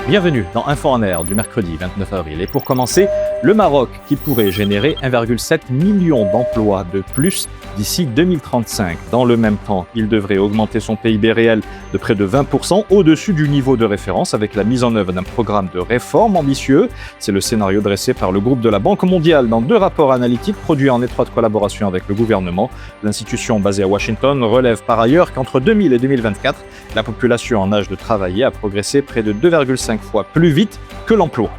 Bienvenue dans Info en Air du mercredi 29 avril. Et pour commencer, le Maroc qui pourrait générer 1,7 million d'emplois de plus d'ici 2035. Dans le même temps, il devrait augmenter son PIB réel de près de 20% au-dessus du niveau de référence avec la mise en œuvre d'un programme de réforme ambitieux. C'est le scénario dressé par le groupe de la Banque mondiale dans 2 rapports analytiques produits en étroite collaboration avec le gouvernement. L'institution basée à Washington relève par ailleurs qu'entre 2000 et 2024, la population en âge de travailler a progressé près de 2,5 fois plus vite que l'emploi.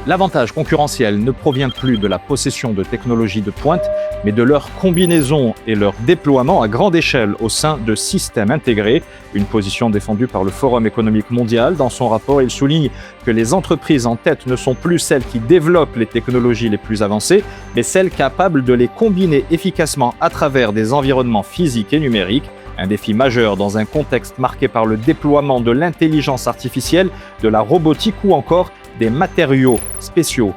L'avantage concurrentiel ne provient plus de la possession de technologies de pointe, mais de leur combinaison et leur déploiement à grande échelle au sein de systèmes intégrés, une position défendue par le Forum économique mondial. Dans son rapport, il souligne que les entreprises en tête ne sont plus celles qui développent les technologies les plus avancées, mais celles capables de les combiner efficacement à travers des environnements physiques et numériques. Un défi majeur dans un contexte marqué par le déploiement de l'intelligence artificielle, de la robotique ou encore des matériaux spéciaux.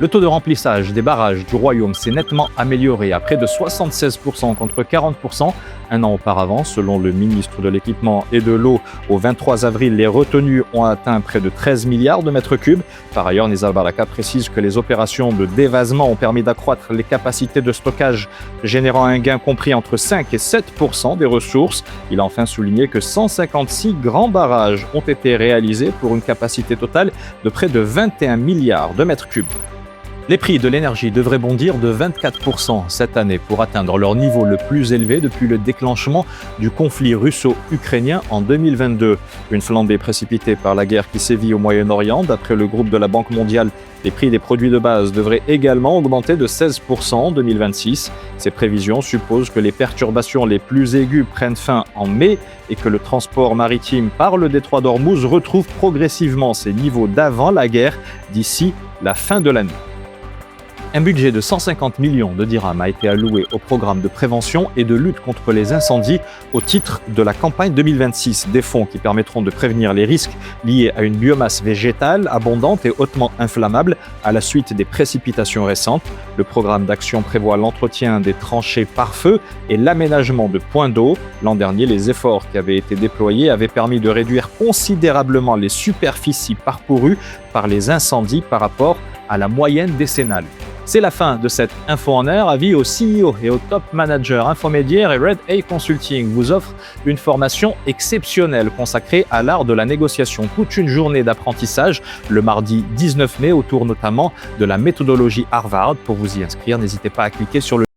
Le taux de remplissage des barrages du Royaume s'est nettement amélioré à près de 76% contre 40% un an auparavant. Selon le ministre de l'Équipement et de l'Eau, au 23 avril, les retenues ont atteint près de 13 milliards de mètres cubes. Par ailleurs, Nizar Baraka précise que les opérations de dévasement ont permis d'accroître les capacités de stockage, générant un gain compris entre 5 et 7% des ressources. Il a enfin souligné que 156 grands barrages ont été réalisés pour une capacité totale de près de 21 milliards de mètres cubes. Les prix de l'énergie devraient bondir de 24% cette année pour atteindre leur niveau le plus élevé depuis le déclenchement du conflit russo-ukrainien en 2022. Une flambée précipitée par la guerre qui sévit au Moyen-Orient. D'après le groupe de la Banque mondiale, les prix des produits de base devraient également augmenter de 16% en 2026. Ces prévisions supposent que les perturbations les plus aiguës prennent fin en mai et que le transport maritime par le détroit d'Ormuz retrouve progressivement ses niveaux d'avant la guerre d'ici la fin de l'année. Un budget de 150 millions de dirhams a été alloué au programme de prévention et de lutte contre les incendies au titre de la campagne 2026. Des fonds qui permettront de prévenir les risques liés à une biomasse végétale abondante et hautement inflammable à la suite des précipitations récentes. Le programme d'action prévoit l'entretien des tranchées par feu et l'aménagement de points d'eau. L'an dernier, les efforts qui avaient été déployés avaient permis de réduire considérablement les superficies parcourues par les incendies par rapport à la moyenne décennale. C'est la fin de cette Info en Air. Avis aux CEO et aux top managers. Infomédiaire et Red A Consulting vous offre une formation exceptionnelle consacrée à l'art de la négociation. Toute une journée d'apprentissage le mardi 19 mai autour notamment de la méthodologie Harvard. Pour vous y inscrire, n'hésitez pas à cliquer sur le